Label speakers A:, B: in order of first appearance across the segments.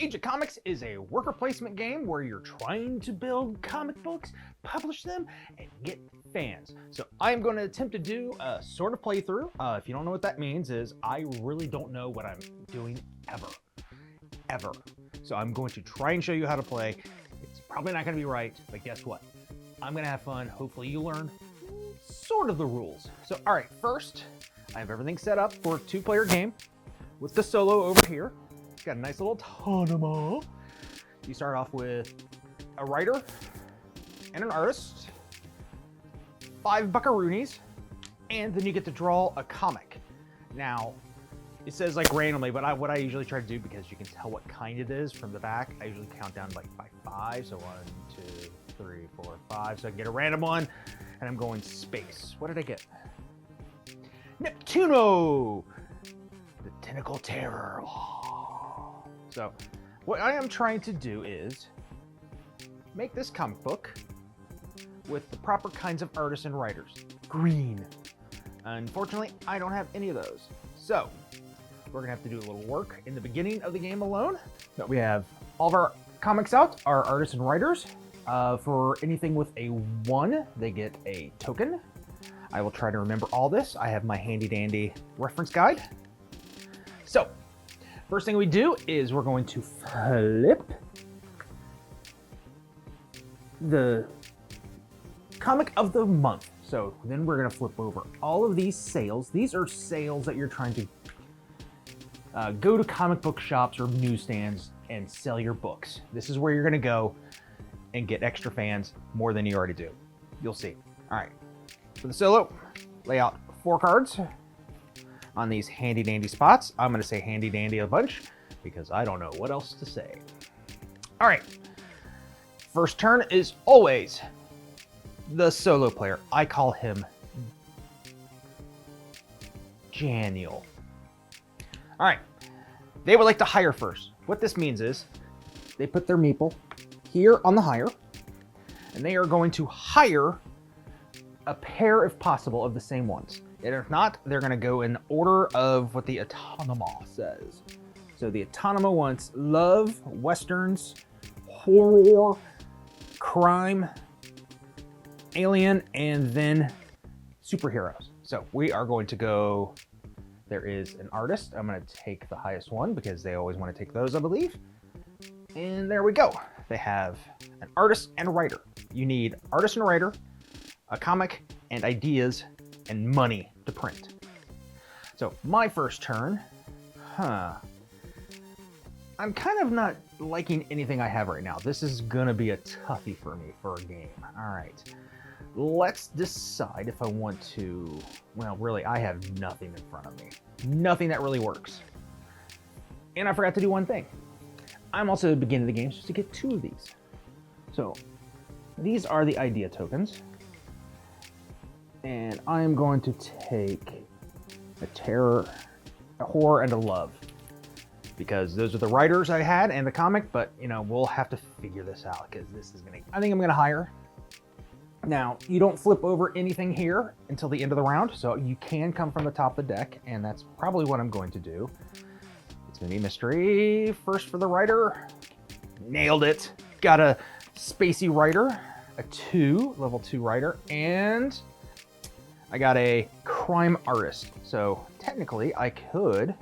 A: Age of Comics is a worker placement game where you're trying to build comic books, publish them, and get fans. So I'm going to attempt to do a sort of playthrough. If you don't know what that means is I really don't know what I'm doing ever. So I'm going to try and show you how to play. It's probably not going to be right, but guess what? I'm going to have fun. Hopefully you learn sort of the rules. So all right, first I have everything set up for a 2-player game with the solo over here. It's got a nice little automa. You start off with a writer and an artist, 5 buckaroonies, and then you get to draw a comic. Now, it says like randomly, but what I usually try to do, because you can tell what kind it is from the back, I usually count down like by 5. So 1, 2, 3, 4, 5. So I can get a random one, and I'm going space. What did I get? Neptuno, the Tentacle Terror. So what I am trying to do is make this comic book with the proper kinds of artists and writers. Green. Unfortunately, I don't have any of those. So we're gonna have to do a little work in the beginning of the game alone. But we have all of our comics out, our artists and writers. For anything with a 1, they get a token. I will try to remember all this. I have my handy dandy reference guide. So first thing we do is we're going to flip the comic of the month. So then we're going to flip over all of these sales. These are sales that you're trying to go to comic book shops or newsstands and sell your books. This is where you're going to go and get extra fans more than you already do. You'll see. All right. For the solo, lay out 4 cards on these handy dandy spots. I'm going to say handy dandy a bunch because I don't know what else to say. All right. First turn is always the solo player. I call him Janiel. All right. They would like to hire first. What this means is they put their meeple here on the hire, and they are going to hire a pair, if possible, of the same ones. And if not, they're going to go in order of what the automa says. So the automa wants love, westerns, horror, crime, alien, and then superheroes. So we are going to go, there is an artist. I'm going to take the highest one because they always want to take those, I believe. And there we go. They have an artist and a writer. You need artist and a writer, a comic, and ideas, and money to print. So my first turn, I'm kind of not liking anything I have right now. This is gonna be a toughie for me for a game. All right, let's decide if I want to, well, really, I have nothing in front of me. Nothing that really works. And I forgot to do one thing. I'm also at the beginning of the game supposed to get 2 of these. So these are the idea tokens. And I'm going to take a terror, a horror, and a love. Because those are the writers I had and the comic, but you know, we'll have to figure this out because this is I think I'm gonna hire. Now, you don't flip over anything here until the end of the round, so you can come from the top of the deck, and that's probably what I'm going to do. It's gonna be mystery first for the writer. Nailed it. Got a spacey writer, a 2, level 2 writer, and I got a crime artist. So technically I could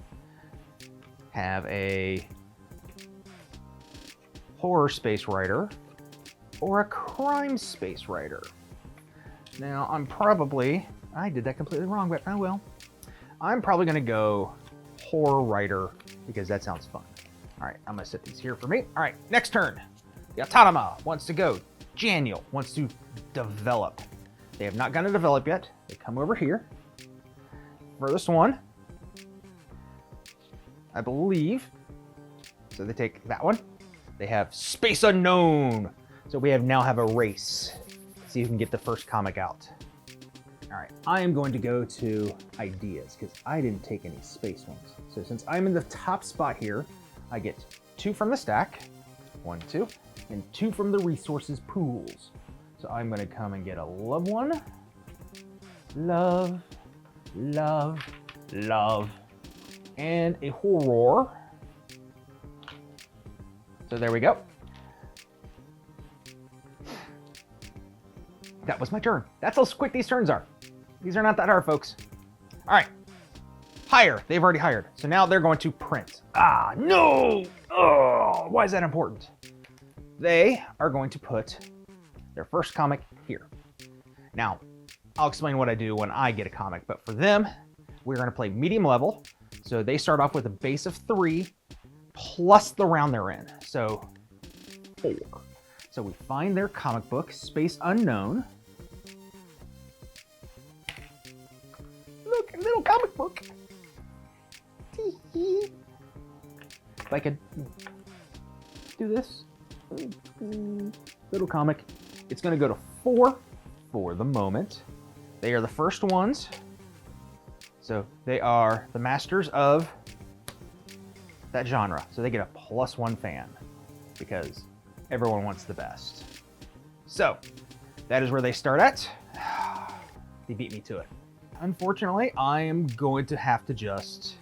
A: have a horror space writer or a crime space writer. Now I did that completely wrong, but I will. I'm probably gonna go horror writer because that sounds fun. All right, I'm gonna set these here for me. All right, next turn. The automa wants to go. Janiel wants to develop. They have not gone to develop yet. They come over here. Furthest one, I believe. So they take that one. They have Space Unknown. So we now have a race. See who can get the first comic out. All right, I am going to go to ideas because I didn't take any space ones. So since I'm in the top spot here, I get 2 from the stack, 1, 2, and 2 from the resources pools. So I'm gonna come and get a love one. Love, love, love, and a horror. So there we go. That was my turn. That's how quick these turns are. These are not that hard, folks. All right. Hire. They've already hired. So now they're going to print. Ah, no! Oh, why is that important? They are going to put their first comic here. Now, I'll explain what I do when I get a comic, but for them, we're going to play medium level. So they start off with a base of 3 plus the round they're in. So 4. So we find their comic book, Space Unknown. Look, a little comic book. If I could do this. Little comic. It's going to go to 4 for the moment. They are the first ones. So they are the masters of that genre. So they get a +1 fan because everyone wants the best. So that is where they start at. They beat me to it. Unfortunately, I am going to have to just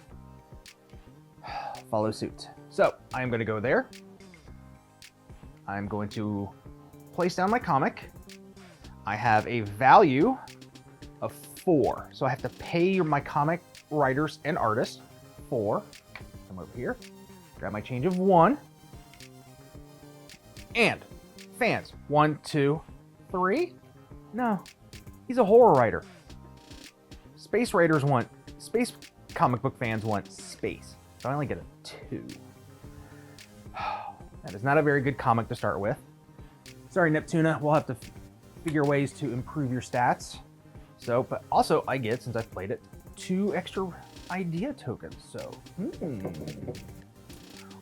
A: follow suit. So I am going to go there. I'm going to place down my comic. I have a value of 4. So I have to pay my comic writers and artists 4. Come over here, grab my change of 1. And fans, 1, 2, 3. No, he's a horror writer. Space comic book fans want space. So I only get a 2. That is not a very good comic to start with. Sorry, Neptuna, we'll have to figure ways to improve your stats. So, but also I get, since I've played it, 2 extra idea tokens. So,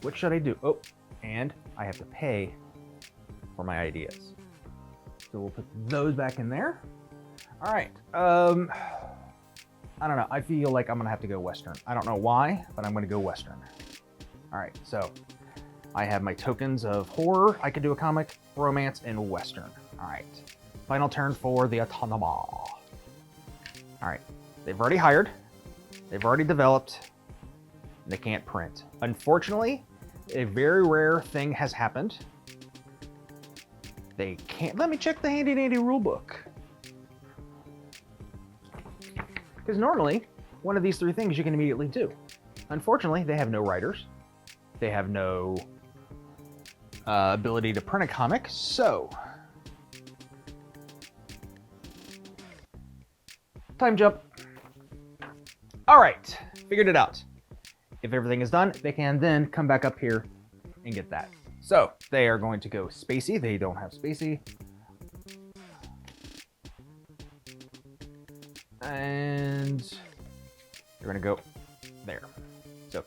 A: what should I do? Oh, and I have to pay for my ideas. So we'll put those back in there. All right. I don't know. I feel like I'm gonna have to go Western. I don't know why, but I'm gonna go Western. All right. So I have my tokens of horror. I could do a comic, romance, and Western. All right. Final turn for the Autonoma. All right. They've already hired. They've already developed. They can't print. Unfortunately, a very rare thing has happened. They can't. Let me check the handy dandy rule book. Because normally, one of these 3 things you can immediately do. Unfortunately, they have no writers. They have no ability to print a comic, so time jump. All right, figured it out. If everything is done, they can then come back up here and get that. So they are going to go Spacey. They don't have Spacey. And they're going to go there. So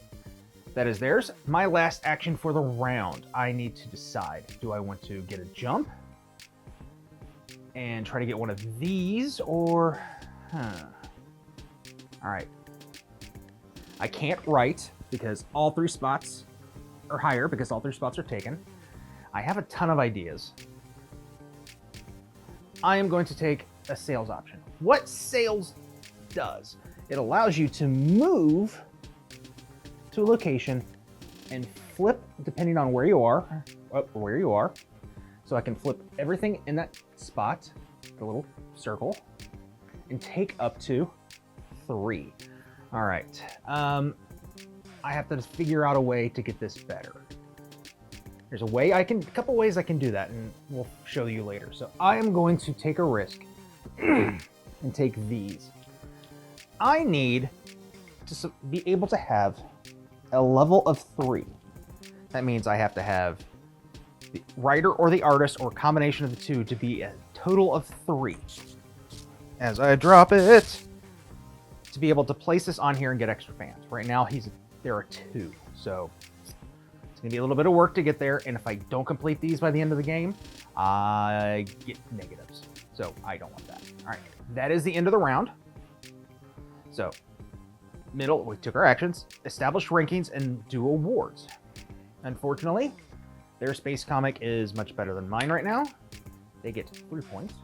A: that is theirs. My last action for the round. I need to decide. Do I want to get a jump and try to get one of these, or... All right. I can't write because all 3 spots are higher, because all 3 spots are taken. I have a ton of ideas. I am going to take a sales option. What sales does, it allows you to move to a location and flip depending on where you are, So I can flip everything in that spot, the little circle, and take up to 3. All right. I have to figure out a way to get this better. There's a couple ways I can do that, and we'll show you later. So I am going to take a risk and take these. I need to be able to have a level of 3. That means I have to have the writer or the artist or combination of the 2 to be a total of 3. As I drop it, to be able to place this on here and get extra fans. Right now, there are 2, so it's gonna be a little bit of work to get there. And if I don't complete these by the end of the game, I get negatives. So I don't want that. All right, that is the end of the round. So middle, we took our actions, established rankings, and do awards. Unfortunately, their space comic is much better than mine right now. They get 3 points,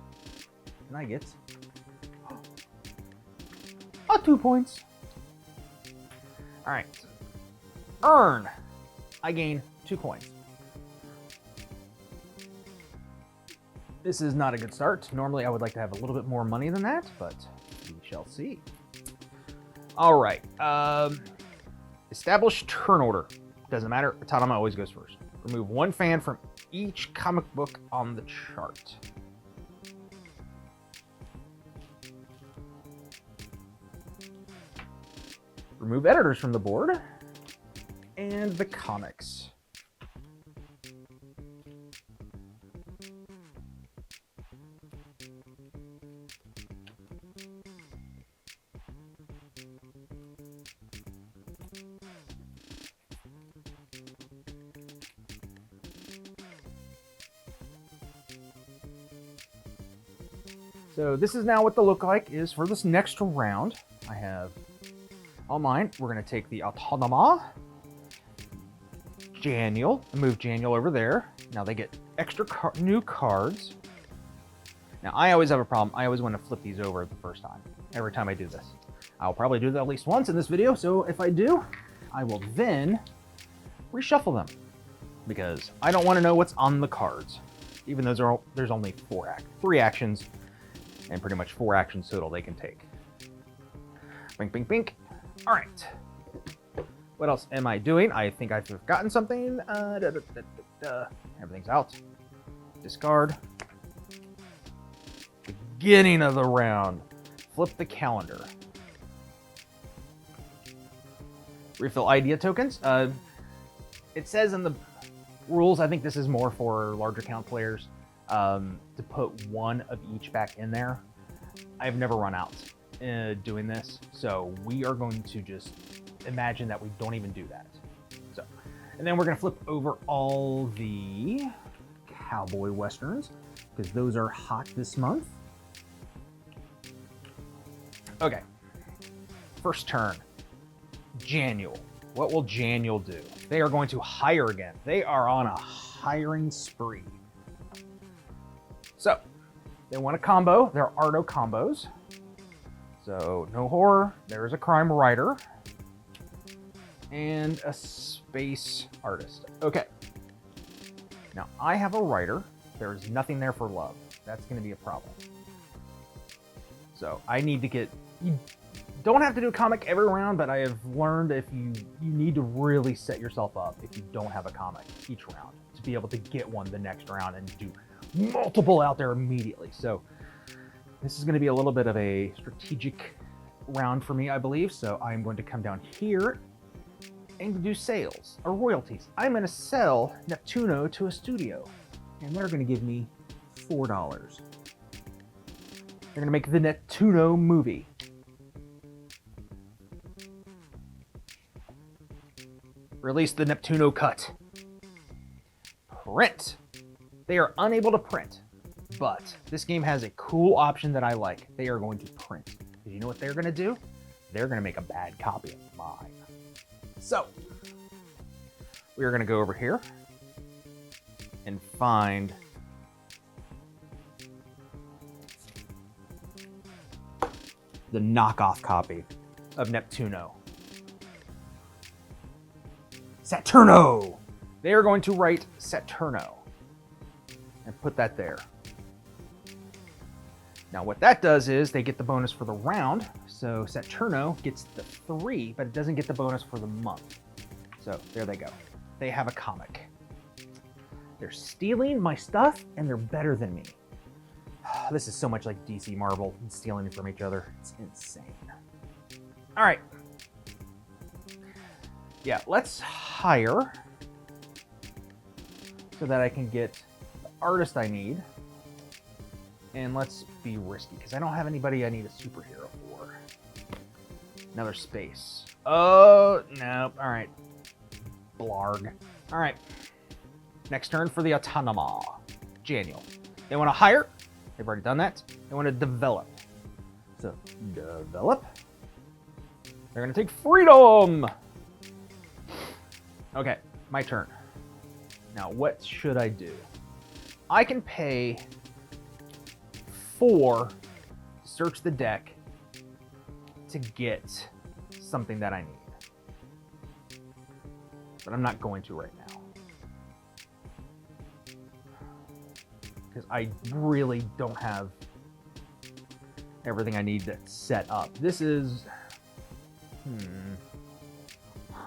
A: and I get 2 points. All right. Earn. I gain 2 coins. This is not a good start. Normally I would like to have a little bit more money than that, but we shall see. All right. Establish turn order. Doesn't matter. Autonoma always goes first. Remove one fan from each comic book on the chart. Remove editors from the board. And the comics. So this is now what the look-alike is for this next round. I have all mine. We're going to take the Autonoma, Janiel, and move Janiel over there. Now they get extra new cards. Now I always have a problem. I always want to flip these over the first time, every time I do this. I'll probably do that at least once in this video, so if I do, I will then reshuffle them, because I don't want to know what's on the cards. Even though there's only 3 actions, and pretty much 4 actions total they can take. Bink, bink, bink. All right. What else am I doing? I think I've forgotten something. Everything's out. Discard. Beginning of the round. Flip the calendar. Refill idea tokens. It says in the rules, I think this is more for large account players, to put one of each back in there. I've never run out doing this, so we are going to just imagine that we don't even do that. So, and then we're going to flip over all the cowboy westerns, because those are hot this month. Okay, first turn, Janiel. What will Janiel do? They are going to hire again. They are on a hiring spree. So, they want a combo. There are no combos. So, no horror. There's a crime writer. And a space artist. Okay. Now, I have a writer. There's nothing there for love. That's going to be a problem. So, I need to get... You don't have to do a comic every round, but I have learned if you need to really set yourself up if you don't have a comic each round to be able to get one the next round and do multiple out there immediately. So this is going to be a little bit of a strategic round for me, I believe. So I'm going to come down here and do sales or royalties. I'm going to sell Neptuno to a studio, and they're going to give me $4. They're going to make the Neptuno movie. Release the Neptuno cut. Print. They are unable to print, but this game has a cool option that I like. They are going to print. Because you know what they're going to do? They're going to make a bad copy of mine. So, we are going to go over here and find the knockoff copy of Neptuno. Saturno! They are going to write Saturno and put that there. Now what that does is they get the bonus for the round, so Saturno gets the 3, but it doesn't get the bonus for the month. So there they go. They have a comic. They're stealing my stuff, and they're better than me. This is so much like DC Marvel and stealing from each other. It's insane. All right. Yeah, let's hire so that I can get the artist I need. And let's be risky, because I don't have anybody I need a superhero for. Another space. Oh, no. All right. Blarg. All right. Next turn for the Autonoma. Janiel. They want to hire. They've already done that. They want to develop. So, develop. They're going to take freedom. Okay, my turn. Now, what should I do? I can pay 4 to search the deck to get something that I need. But I'm not going to right now. because I really don't have everything I need to set up. This is,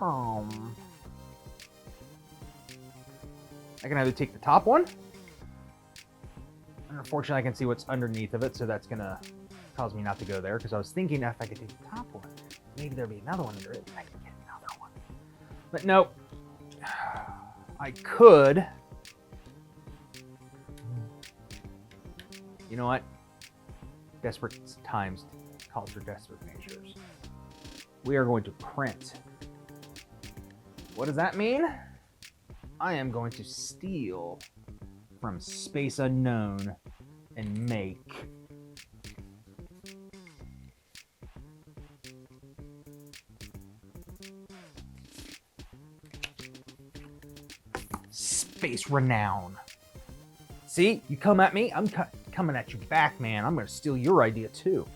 A: I can either take the top one, and unfortunately I can see what's underneath of it, so that's gonna cause me not to go there, because I was thinking if I could take the top one, maybe there'd be another one under it, I could get another one. But nope. I could. You know what? Desperate times calls for desperate measures. We are going to print. What does that mean? I am going to steal from Space Unknown and make Space Renown. See, you come at me, I'm coming at you back, man. I'm going to steal your idea too.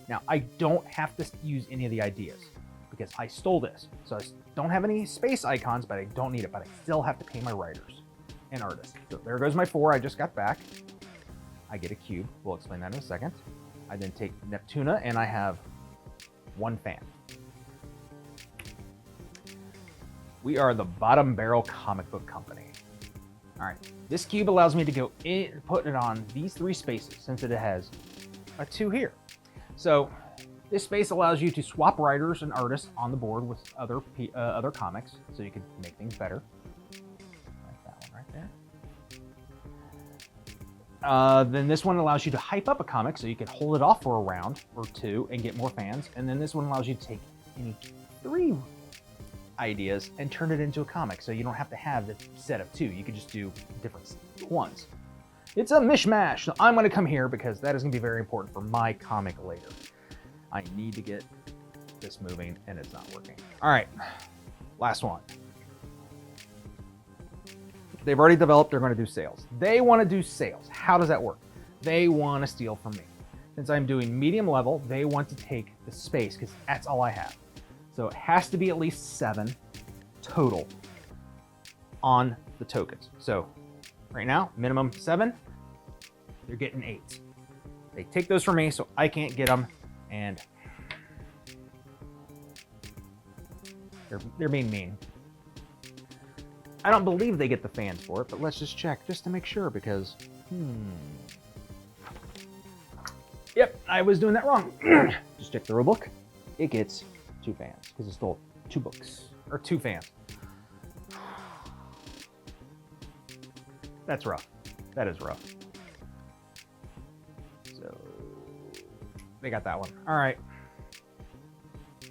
A: Now, I don't have to use any of the ideas because I stole this. So I don't have any space icons, but I don't need it. But I still have to pay my writers and artists. So there goes my 4 I just got back. I get a cube. We'll explain that in a second. I then take Neptuna, and I have 1 fan. We are the Bottom Barrel Comic Book Company. All right, this cube allows me to go in, put it on these 3 spaces since it has a 2 here. So this space allows you to swap writers and artists on the board with other comics, so you can make things better. Like that one right there. Then this one allows you to hype up a comic, so you can hold it off for a round or 2 and get more fans. And then this one allows you to take any 3 ideas and turn it into a comic, so you don't have to have the set of 2. You could just do different ones. It's a mishmash. So I'm going to come here because that is going to be very important for my comic later. I need to get this moving, and it's not working. All right, last one. They've already developed. They're going to do sales. They want to do sales. How does that work? They want to steal from me. Since I'm doing medium level, they want to take the space because that's all I have. So it has to be at least 7 total on the tokens. So right now, minimum 7, they're getting 8. They take those from me, so I can't get them, and they're being mean. I don't believe they get the fans for it, but let's just check just to make sure because, Yep, I was doing that wrong. Just check the rulebook. It gets 2 fans because it stole 2 books or 2 fans. That's rough. That is rough. So they got that one. All right.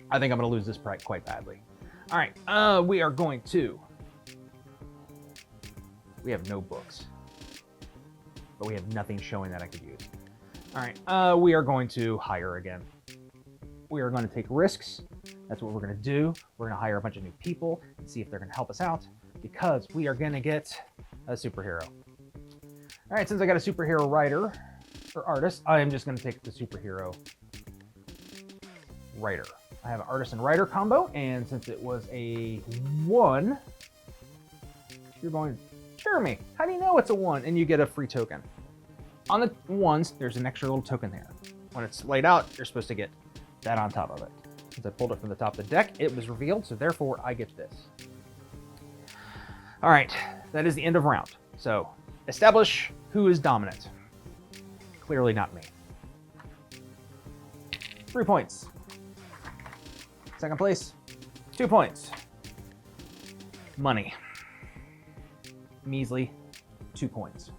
A: I think I'm going to lose this quite badly. All right. We are going to. We have no books, but we have nothing showing that I could use. All right. We are going to hire again. We are going to take risks. That's what we're going to do. We're going to hire a bunch of new people and see if they're going to help us out because we are going to get a superhero. All right, since I got a superhero writer or artist, I am just going to take the superhero writer. I have an artist and writer combo, and since it was a 1, you're going to Jeremy, how do you know it's a 1? And you get a free token. On the 1s, there's an extra little token there. When it's laid out, you're supposed to get that on top of it. Since I pulled it from the top of the deck, it was revealed, so therefore I get this. All right, that is the end of round. So establish who is dominant. Clearly not me. 3 points. Second place, 2 points. Money. Measly 2 points.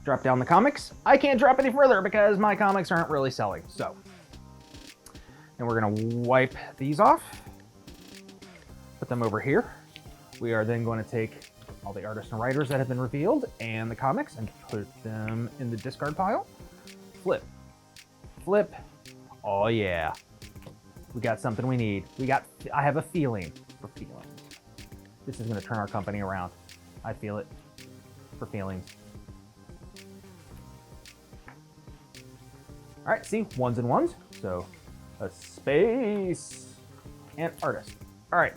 A: Drop down the comics. I can't drop any further because my comics aren't really selling. So, and we're gonna wipe these off, put them over here. We are then going to take all the artists and writers that have been revealed and the comics and put them in the discard pile. Flip, flip. Oh yeah, we got something we need. I have a feeling for feelings. This is gonna turn our company around. I feel it for feelings. All right, see, 1s and 1s. So a space and artist. All right.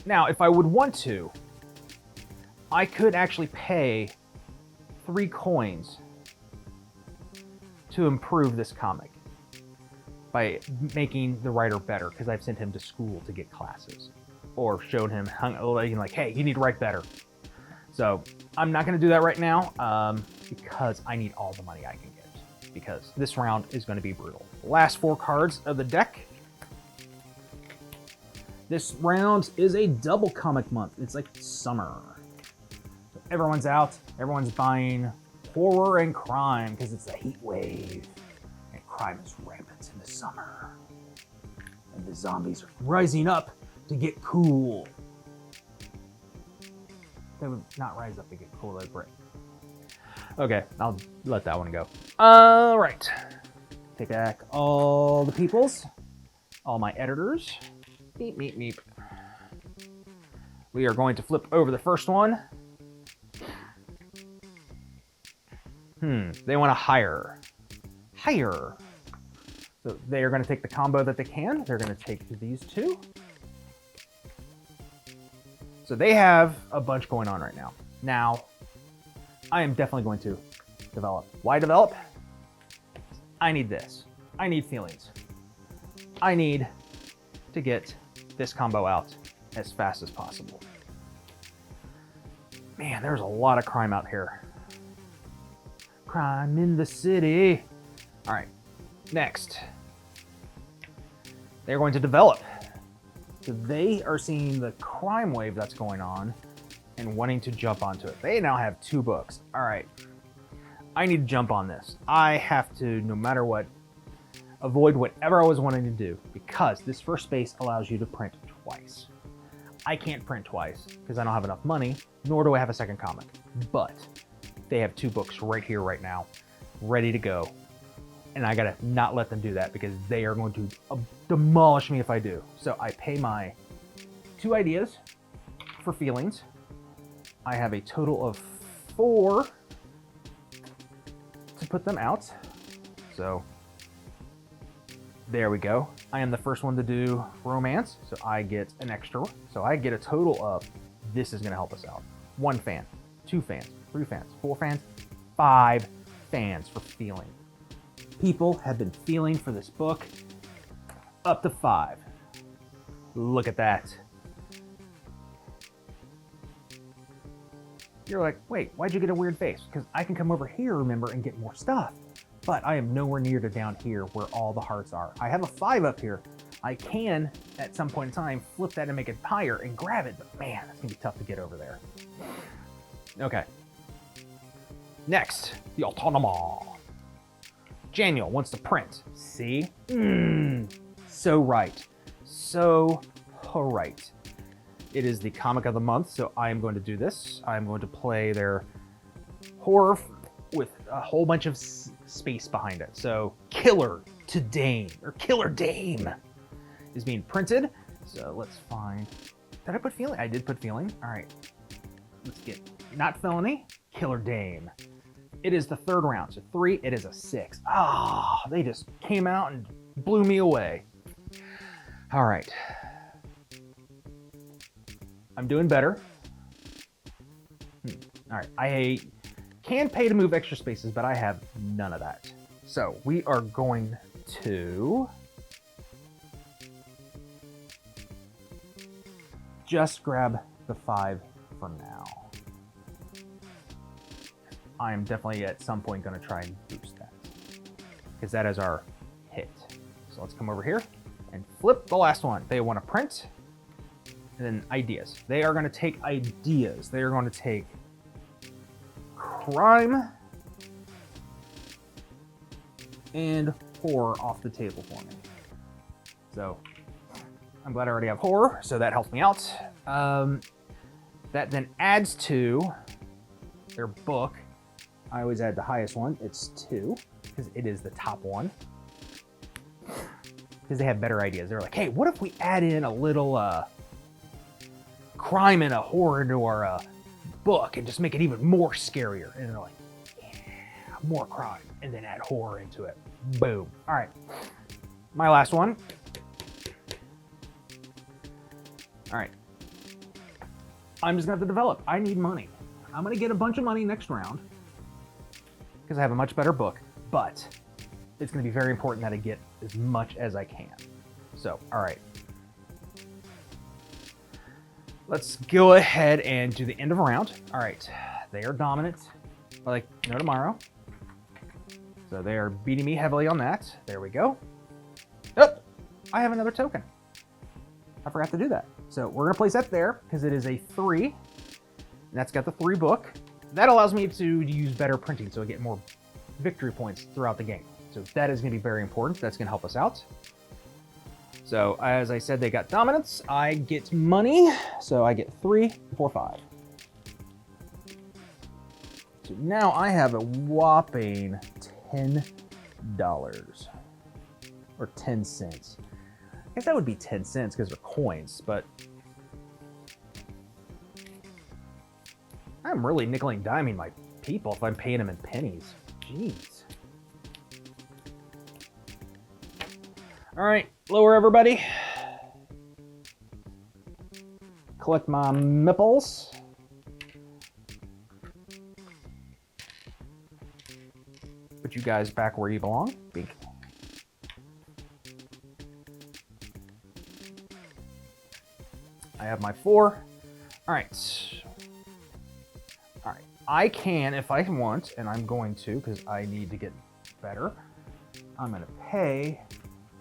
A: Now, if I would want to, I could actually pay 3 coins to improve this comic by making the writer better, because I've sent him to school to get classes or showed him like, hey, you need to write better. So I'm not going to do that right now because I need all the money I can get, because this round is going to be brutal. The last 4 cards of the deck. This round is a double comic month. It's like summer. So everyone's out. Everyone's buying horror and crime because it's a heat wave. And crime is rampant in the summer. And the zombies are rising up to get cool. They would not rise up to get cool, they'd break. Okay, I'll let that one go. All right. Take back all the peoples, all my editors. Meep, meep, meep. We are going to flip over the first one. They want to hire. Hire. So they are going to take the combo that they can. They're going to take these 2. So they have a bunch going on right now. Now, I am definitely going to develop. Why develop? I need this. I need feelings. I need to get this combo out as fast as possible. Man, there's a lot of crime out here. Crime in the city. All right, next. They're going to develop. So they are seeing the crime wave that's going on and wanting to jump onto it. They now have 2 books. All right, I need to jump on this. I have to, no matter what, avoid whatever I was wanting to do, because this first space allows you to print twice. I can't print twice because I don't have enough money, nor do I have a second comic. But they have 2 books right here, right now, ready to go. And I gotta not let them do that because they are going to demolish me if I do. So I pay my 2 ideas for feelings. I have a total of 4 to put them out. So there we go. I am the first one to do romance, so I get an extra. So I get a total of, this is gonna help us out. 1 fan, 2 fans, 3 fans, 4 fans, 5 fans for feeling. People have been feeling for this book up to 5. Look at that. You're like, wait, why'd you get a weird face? Because I can come over here, remember, and get more stuff. But I am nowhere near to down here where all the hearts are. I have a 5 up here. I can, at some point in time, flip that and make it higher and grab it, but man, it's gonna be tough to get over there. Okay. Next, the Autonoma. Janiel wants to print. See? So right. So right. It is the comic of the month, so I am going to do this. I'm going to play their horror with a whole bunch of space behind it. So Killer to Dame, or Killer Dame, is being printed. So let's find, did I put feeling? I did put feeling. All right, let's get, not felony, Killer Dame. It is the 3rd round, so 3, it is a 6. Ah, they just came out and blew me away. All right. I'm doing better. All right, I can pay to move extra spaces, but I have none of that. So we are going to just grab the 5 for now. I am definitely at some point going to try and boost that, because that is our hit. So let's come over here and flip the last one. They want to print, and then ideas. They are going to take ideas. They are going to take crime and horror off the table for me. So I'm glad I already have horror, so that helps me out. That then adds to their book. I always add the highest one. It's 2, because it is the top one. Because they have better ideas. They're like, hey, what if we add in a little crime and a horror into our book and just make it even more scarier? And they're like, yeah, more crime, and then add horror into it. Boom. All right, my last one. All right, I'm just gonna have to develop. I need money. I'm gonna get a bunch of money next round because I have a much better book, but it's gonna be very important that I get as much as I can. So, all right. Let's go ahead and do the end of a round. All right, they are dominant, like no tomorrow. So they are beating me heavily on that. There we go. Oh, I have another token. I forgot to do that. So we're gonna place that there because it is a 3. And that's got the 3 book. That allows me to use better printing so I get more victory points throughout the game. So that is gonna be very important. That's gonna help us out. So as I said, they got dominance. I get money. So I get 3, 4, 5. So now I have a whopping $10 or 10 cents. I guess that would be 10 cents because they're coins, but I'm really nickel and diming my people if I'm paying them in pennies. Jeez. All right, lower everybody. Collect my meeples. Put you guys back where you belong. Bink. I have my 4. All right. All right. I can, if I want, and I'm going to, because I need to get better, I'm going to pay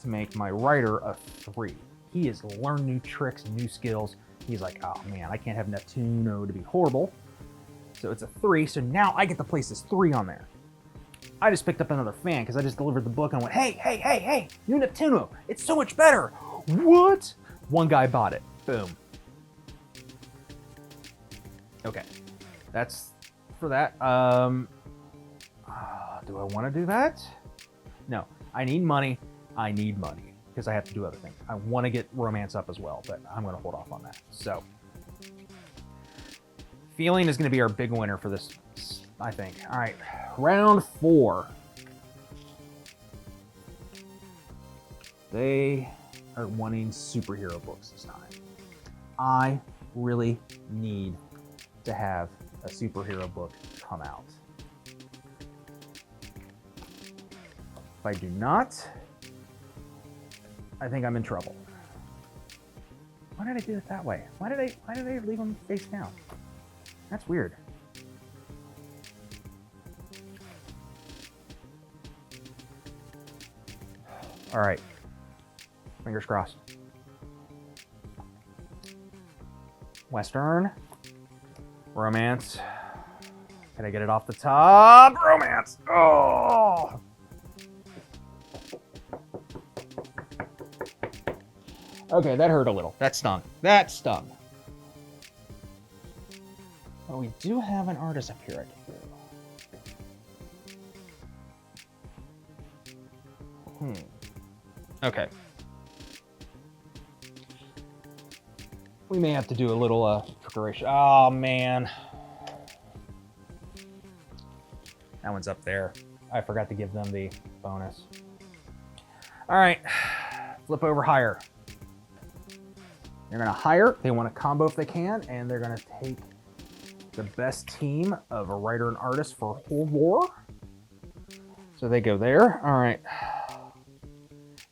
A: to make my writer a 3. He has learned new tricks, new skills. He's like, oh man, I can't have Neptuno to be horrible. So it's a 3. So now I get to place this 3 on there. I just picked up another fan because I just delivered the book and went, hey, hey, hey, hey, new Neptuno. It's so much better. What? One guy bought it. Boom. Okay. That's for that. Do I want to do that? No. I need money. I need money because I have to do other things. I want to get romance up as well, but I'm going to hold off on that. So, feeling is going to be our big winner for this, I think. All right, round 4. They are wanting superhero books this time. I really need to have a superhero book come out. If I do not, I think I'm in trouble. Why did I do it that way? Why did I leave them face down? That's weird. All right. Fingers crossed. Western. Romance. Can I get it off the top? Romance! Oh! Okay, that hurt a little. That stung. That stung. But we do have an artist up here I can do. Okay. We may have to do a little preparation. Oh, man. That one's up there. I forgot to give them the bonus. All right. Flip over hire. They're going to hire. They want to combo if they can, and they're going to take the best team of a writer and artist for whole war. So they go there. All right.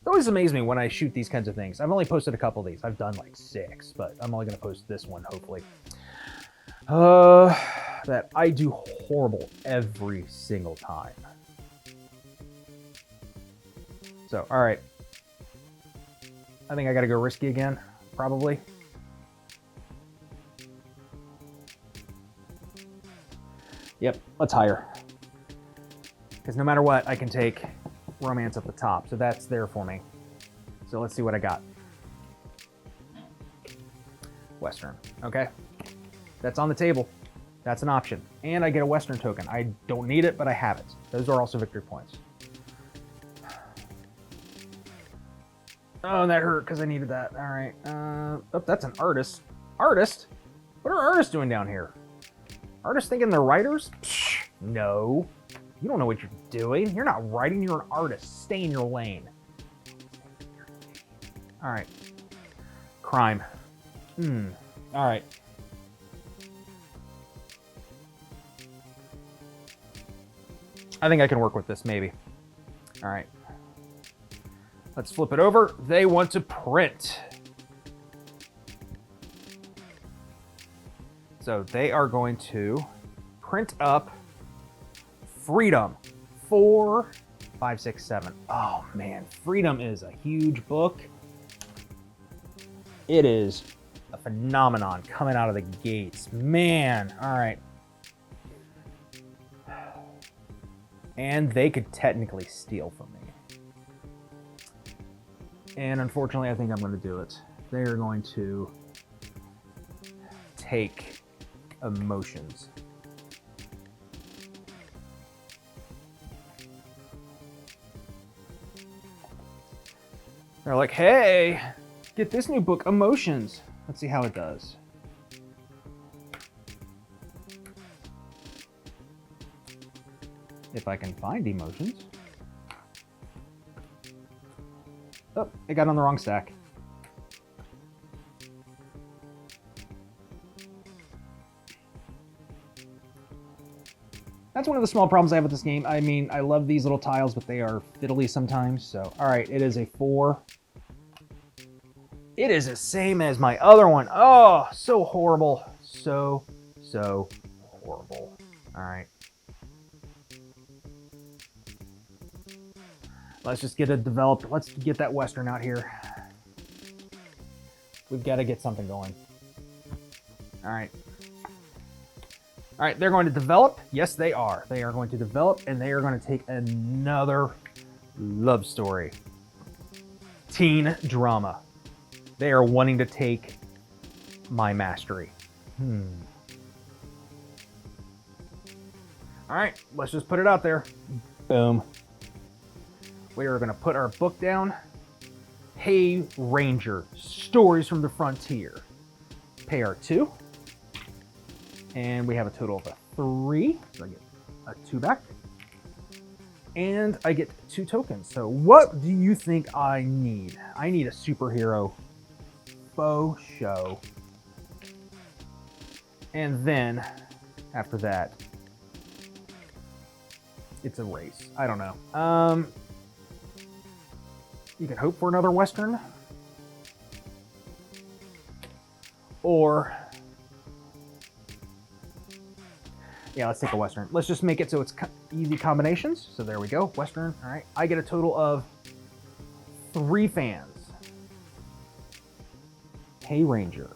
A: It always amazes me when I shoot these kinds of things. I've only posted a couple of these. I've done like 6, but I'm only going to post this one, hopefully. That I do horrible every single time. So, all right. I think I got to go risky again, probably. Yep, let's hire. Because no matter what, I can take romance at the top. So that's there for me. So let's see what I got. Western. Okay. That's on the table. That's an option. And I get a Western token. I don't need it, but I have it. Those are also victory points. Oh, and that hurt because I needed that. All right. Oh, that's an artist. Artist? What are artists doing down here? Artists thinking they're writers? Psh, no. You don't know what you're doing. You're not writing. You're an artist. Stay in your lane. All right. Crime. All right. I think I can work with this, maybe. All right. Let's flip it over. They want to print. So they are going to print up Freedom. 4, 5, 6, 7. Oh man, Freedom is a huge book. It is a phenomenon coming out of the gates. Man, all right. And they could technically steal from me. And unfortunately, I think I'm going to do it. They are going to take Emotions. They're like, hey, get this new book, Emotions. Let's see how it does. If I can find Emotions. Oh, it got on the wrong stack. That's one of the small problems I have with this game. I mean, I love these little tiles, but they are fiddly sometimes. So, all right, it is a 4. It is the same as my other one. Oh, so horrible. So horrible. All right. Let's just get it developed. Let's get that Western out here. We've got to get something going. All right. All right, they're going to develop. Yes, they are. They are going to develop, and they are going to take another love story. Teen drama. They are wanting to take my mastery. All right, let's just put it out there. Boom. We are going to put our book down. Hey Ranger, Stories from the Frontier. Pay our 2. And we have a total of a 3. So I get a 2 back. And I get 2 tokens. So what do you think I need? I need a superhero faux show. And then after that, it's a race. I don't know. You can hope for another Western. Or yeah, let's take a Western. Let's just make it so it's easy combinations. So there we go, Western. All right, I get a total of 3 fans. Hey Ranger.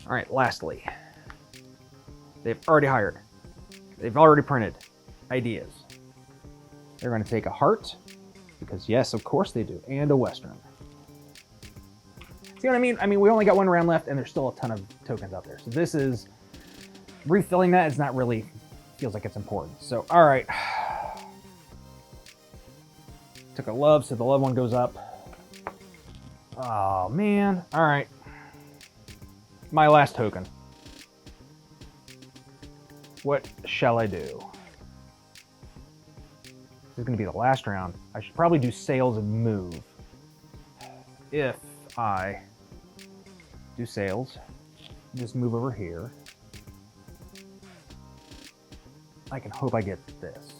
A: All right, lastly, they've already hired. They've already printed ideas. They're going to take a heart. Because yes, of course they do, and a Western. See what I mean? I mean, we only got 1 round left, and there's still a ton of tokens out there. So this is, refilling that is not really, feels like it's important. So, all right. Took a love, so the love one goes up. Oh, man. All right. My last token. What shall I do? This is going to be the last round. I should probably do sales and move. If I do sales, just move over here. I can hope I get this.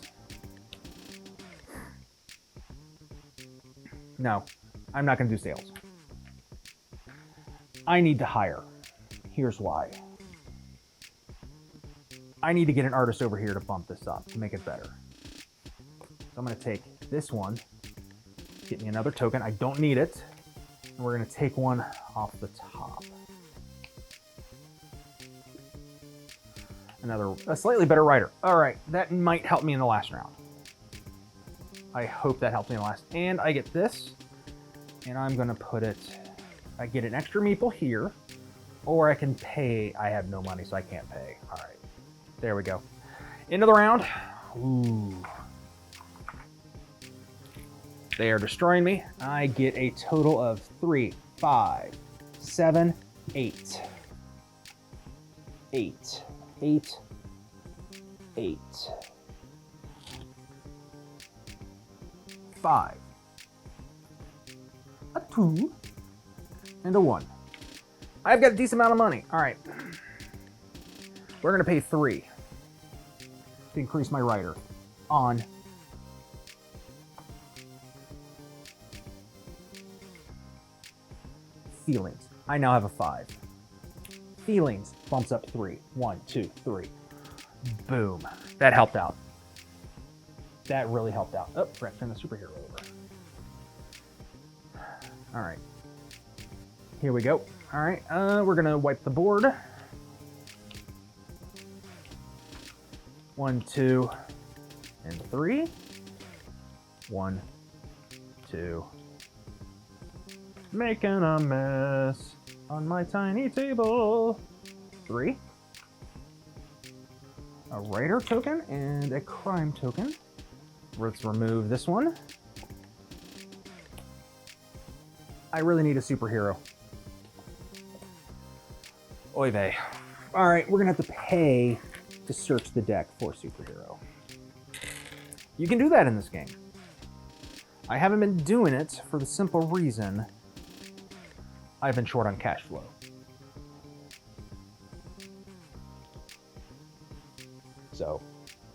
A: No, I'm not going to do sales. I need to hire. Here's why. I need to get an artist over here to bump this up, to make it better. So I'm going to take this one, get me another token. I don't need it. And we're going to take one off the top. A slightly better writer. All right, that might help me in the last round. I hope that helps me in the last. And I get this, and I'm going to put it, I get an extra meeple here, or I can pay. I have no money, so I can't pay. All right, there we go. End of the round. Ooh. They are destroying me. I get a total of 3, 5, 7, 8. 8, 8, 8. 5. A 2, and a 1. I've got a decent amount of money. All right. We're going to pay 3 to increase my rider on feelings. I now have a 5. Feelings bumps up 3. 1, 2, 3. Boom. That helped out. That really helped out. Oh, forgot to turn the superhero over. All right. Here we go. All right. We're going to wipe the board. 1, 2, and 3. 1, 2. Making a mess on my tiny table. 3. A writer token and a crime token. Let's remove this one. I really need a superhero. Oy vey. All right, we're gonna have to pay to search the deck for a superhero. You can do that in this game. I haven't been doing it for the simple reason I've been short on cash flow. So,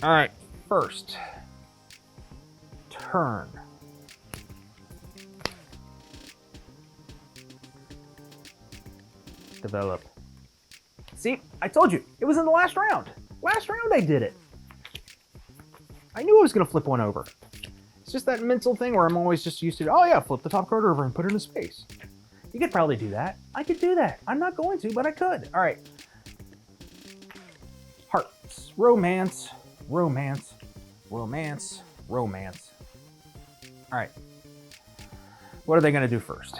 A: all right, first turn. Develop. See, I told you, it was in the last round. Last round I did it. I knew I was gonna flip one over. It's just that mental thing where I'm always just used to, oh yeah, flip the top card over and put it in space. You could probably do that. I could do that. I'm not going to, but I could. All right. Hearts, romance, romance, romance, romance. All right. What are they going to do first?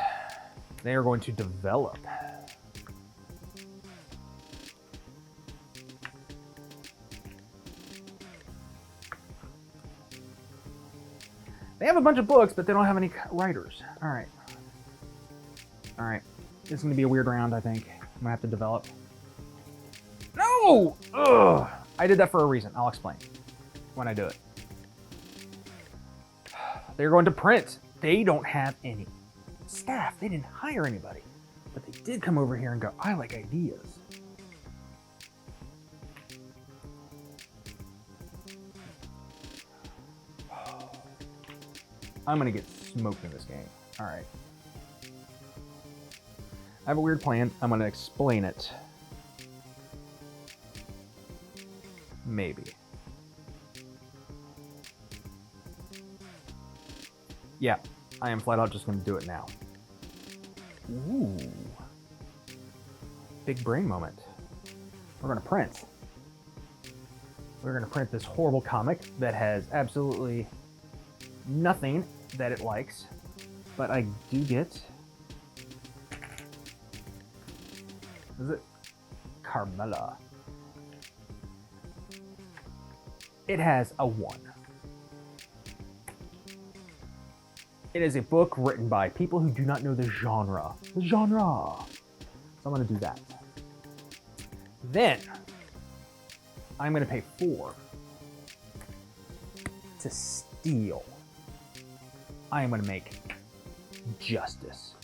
A: They are going to develop. They have a bunch of books, but they don't have any writers. All right. All right. This is going to be a weird round, I think. I'm going to have to develop. No! Ugh! I did that for a reason. I'll explain when I do it. They're going to print. They don't have any staff. They didn't hire anybody. But they did come over here and go, I like ideas. I'm going to get smoked in this game. All right. I have a weird plan. I'm going to explain it. Maybe. Yeah, I am flat out just going to do it now. Ooh. Big brain moment. We're going to print. We're going to print this horrible comic that has absolutely nothing that it likes, but I do get... Is it Carmella? It has a 1. It is a book written by people who do not know the genre. The genre. So I'm going to do that. Then, I'm going to pay 4 to steal. I am going to make justice.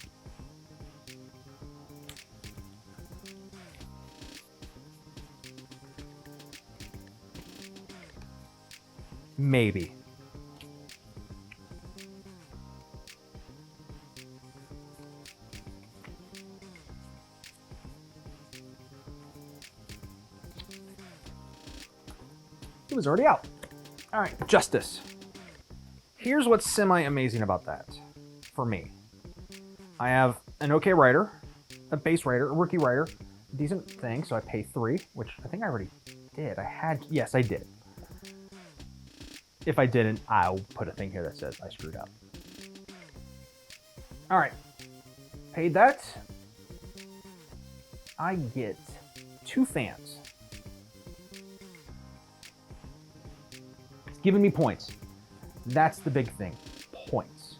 A: Maybe. It was already out. All right, justice. Here's what's semi-amazing about that, for me. I have an okay writer, a base writer, a rookie writer, a decent thing, so I pay 3, which I think I already did. Yes, I did. If I didn't, I'll put a thing here that says I screwed up. All right, paid that. I get 2 fans. It's giving me points. That's the big thing, points.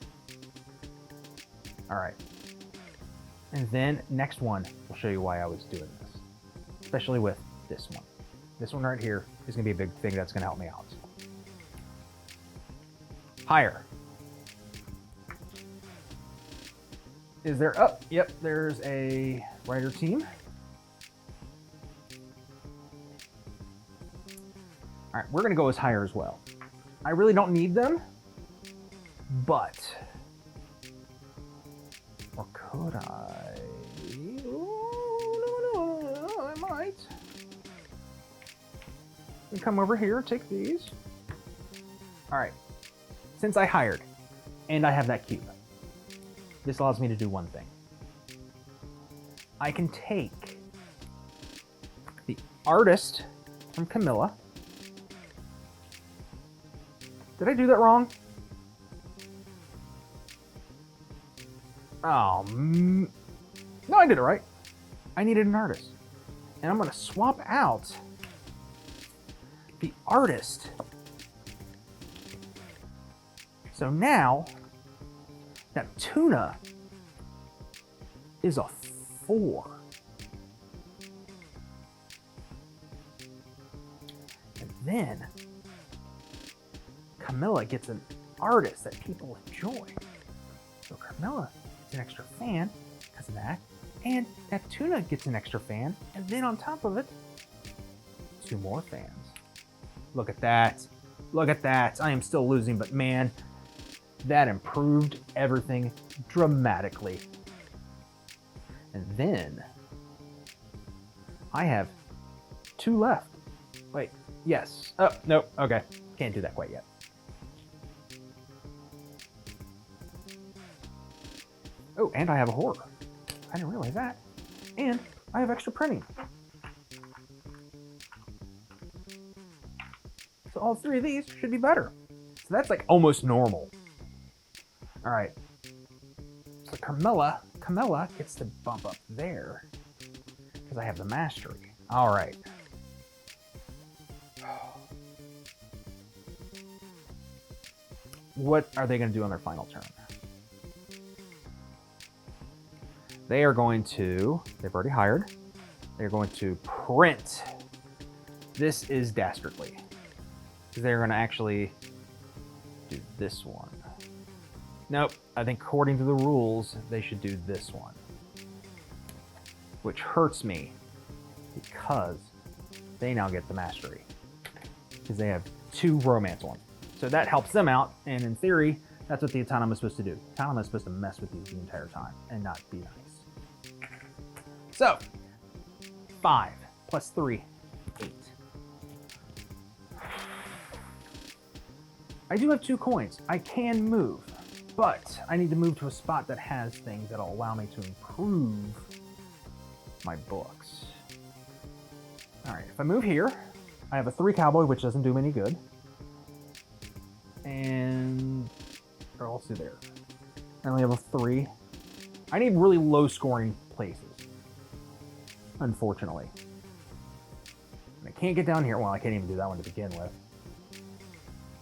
A: All right. And then next one, I'll show you why I was doing this, especially with this one. This one right here is gonna be a big thing that's gonna help me out. Hire. Is there, oh, yep, there's a writer team. All right, we're gonna go as higher as well. I really don't need them, but, or could I? Oh, I might. You come over here, take these. All right, since I hired, and I have that cube, this allows me to do one thing. I can take the artist from Camilla. Did I do that wrong? Oh, no, I did it right. I needed an artist. And I'm gonna swap out the artist. So now, that tuna is a 4. And then, Camilla gets an artist that people enjoy. So Camilla gets an extra fan because of that. And that tuna gets an extra fan. And then on top of it, 2 more fans. Look at that. Look at that. I am still losing, but man, that improved everything dramatically. And then I have 2 left. Wait, yes. Oh, no, okay. Can't do that quite yet. Oh, and I have a horror. I didn't realize that. And I have extra printing. So all 3 of these should be better. So that's like almost normal. All right. So Camilla gets to bump up there because I have the mastery. All right. What are they going to do on their final turn? They are going to, they've already hired, they're going to print. This is dastardly. They're going to actually do this one. Nope, I think according to the rules, they should do this one. Which hurts me because they now get the mastery. Because they have 2 romance ones. So that helps them out, and in theory, that's what the Autonoma is supposed to do. Autonoma is supposed to mess with you the entire time and not be nice. So, 5 plus 3, 8. I do have 2 coins. I can move, but I need to move to a spot that has things that'll allow me to improve my books. All right, if I move here, I have a 3 cowboy, which doesn't do me any good. And, or let's do there. I only have a 3. I need really low scoring places. Unfortunately. And I can't get down here. Well, I can't even do that one to begin with.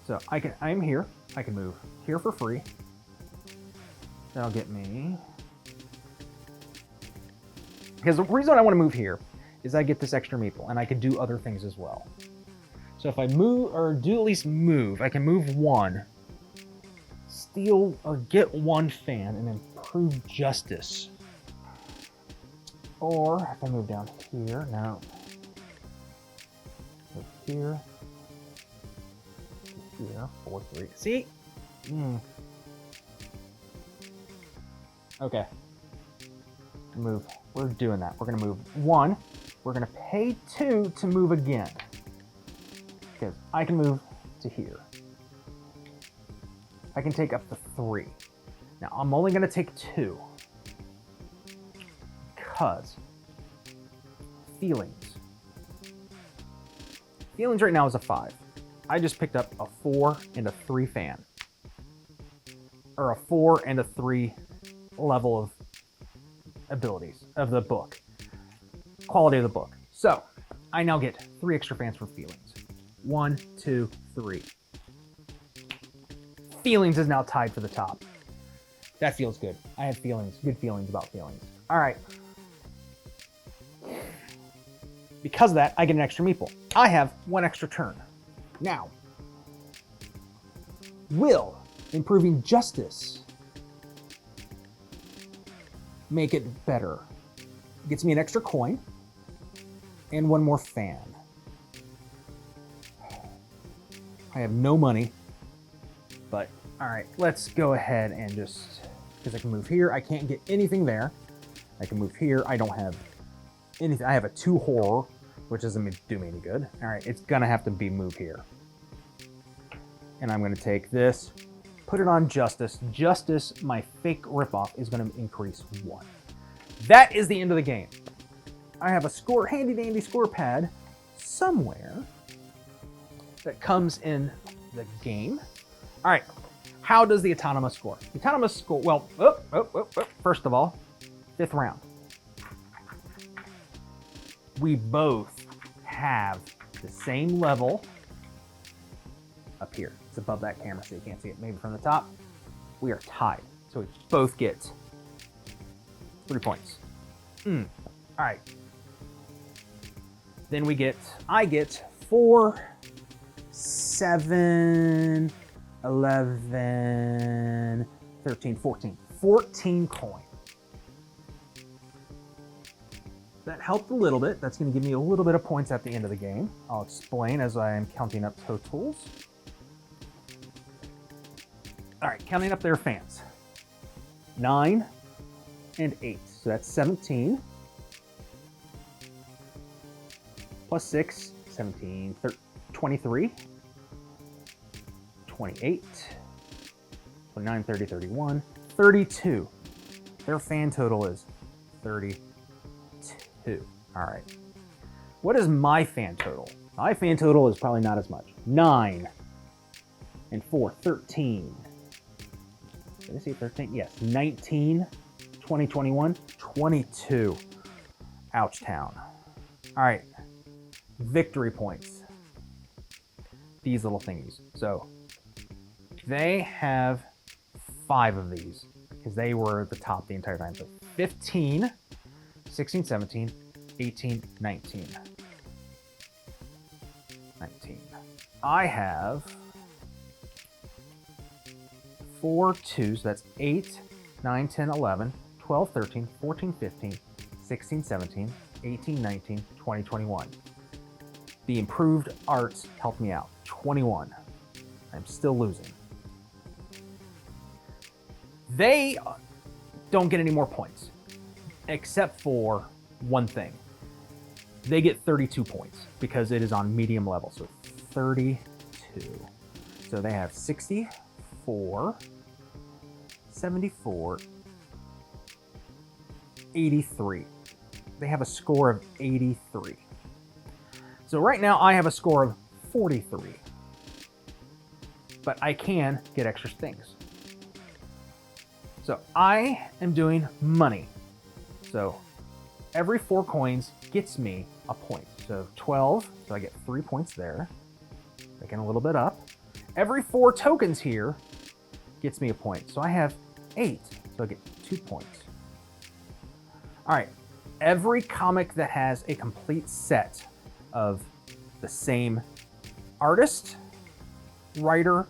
A: So I'm here. I can move here for free. That'll get me. Because the reason I want to move here is I get this extra meeple and I can do other things as well. So if I move, or do at least move, I can move 1, steal or get 1 fan and improve justice. Or if I move down here, no. Move here. Here, 4, 3. See? Okay. Move. We're doing that. We're gonna move 1. We're gonna pay 2 to move again. Because I can move to here. I can take up to 3. Now I'm only gonna take 2. Because feelings. Feelings right now is a 5. I just picked up a 4 and a 3 fan. Or a 4 and a 3 level of abilities of the book. Quality of the book. So I now get 3 extra fans for feelings. 1, 2, 3. Feelings is now tied for the top. That feels good. I have feelings, good feelings about feelings. All right. Because of that, I get an extra meeple. I have 1 extra turn. Now, will improving justice make it better. Gets me an extra coin and one more fan. I have no money, but all right, let's go ahead and just, because I can move here, I can't get anything there. I can move here, I don't have anything. I have a 2 horror, which doesn't do me any good. All right, it's gonna have to be move here. And I'm gonna take this, put it on Justice. Justice, my fake ripoff, is gonna increase 1. That is the end of the game. I have a score, handy dandy score pad somewhere that comes in the game. All right, how does the autonomous score? The autonomous score, well, first of all, 5th round. We both have the same level up here. It's above that camera so you can't see it maybe from the top. We are tied, so we both get 3 points. All right. Then I get 4, 7, 11, 13, 14. 14 coin. That helped a little bit. That's going to give me a little bit of points at the end of the game. I'll explain as I am counting up totals. All right, counting up their fans. 9 and 8, so that's 17. Plus 6, 17, 23, 28, 29, 30, 31, 32. Their fan total is 32. All right. What is my fan total? My fan total is probably not as much. 9 and 4, 13. Did I say 13? Yes, 19, 20, 21, 22. Ouchtown. All right. Victory points. These little thingies. So they have 5 of these because they were at the top the entire time. So 15, 16, 17, 18, 19. 19. I have 4 2s, so that's 8, 9, 10, 11, 12, 13, 14, 15, 16, 17, 18, 19, 20, 21. The improved arts helped me out. 21. I'm still losing. They don't get any more points, except for one thing. They get 32 points because it is on medium level, so 32. So they have 64, 74, 83. They have a score of 83. So right now I have a score of 43, but I can get extra things. So I am doing money. So every 4 coins gets me a point. So 12, so I get 3 points there. Picking a little bit up. Every 4 tokens here gets me a point. So I have 8, so I get 2 points. All right, every comic that has a complete set of the same artist, writer,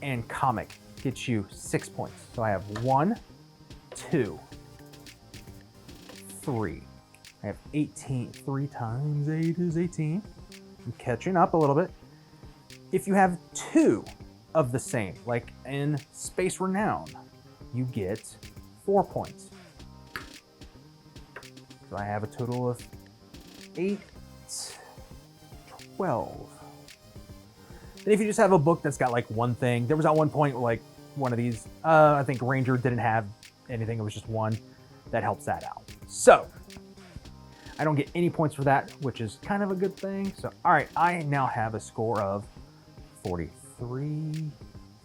A: and comic gets you 6 points. So I have 1, 2, 3. I have 18. 3 times 8 is 18. I'm catching up a little bit. If you have 2 of the same, like in Space Renown, you get 4 points. So I have a total of 8, 12. And if you just have a book that's got like one thing, there was at one point like one of these, I think Ranger didn't have anything, it was just one, that helps that out. So I don't get any points for that, which is kind of a good thing. So, all right, I now have a score of 43,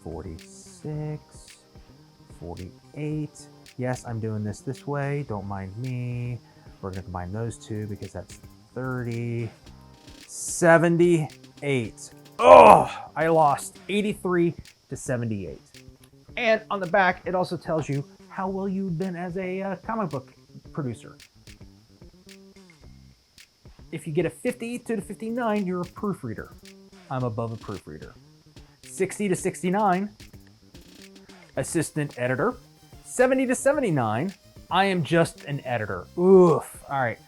A: 46, 48. Yes, I'm doing this way, don't mind me. We're gonna combine those two because that's 30, 78. Oh, I lost 83 to 78. And on the back, it also tells you how well you've been as a comic book producer. If you get a 50 to 59, you're a proofreader. I'm above a proofreader. 60 to 69, assistant editor. 70 to 79, I am just an editor. Oof. All right.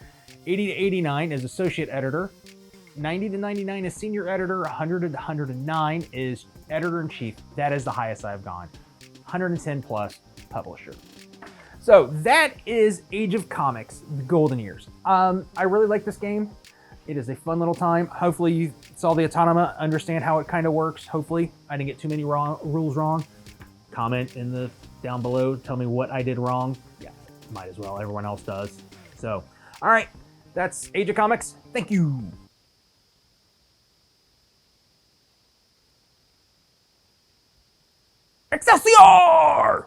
A: 80 to 89 is associate editor. 90 to 99 is senior editor. 100 to 109 is editor-in-chief. That is the highest I've gone. 110 plus publisher. So that is Age of Comics, the Golden Years. I really like this game. It is a fun little time. Hopefully you saw the Autonoma, understand how it kind of works. Hopefully I didn't get too many rules wrong. Comment in the down below, tell me what I did wrong. Yeah, might as well, everyone else does. So, all right, that's Age of Comics. Thank you. Excelsior!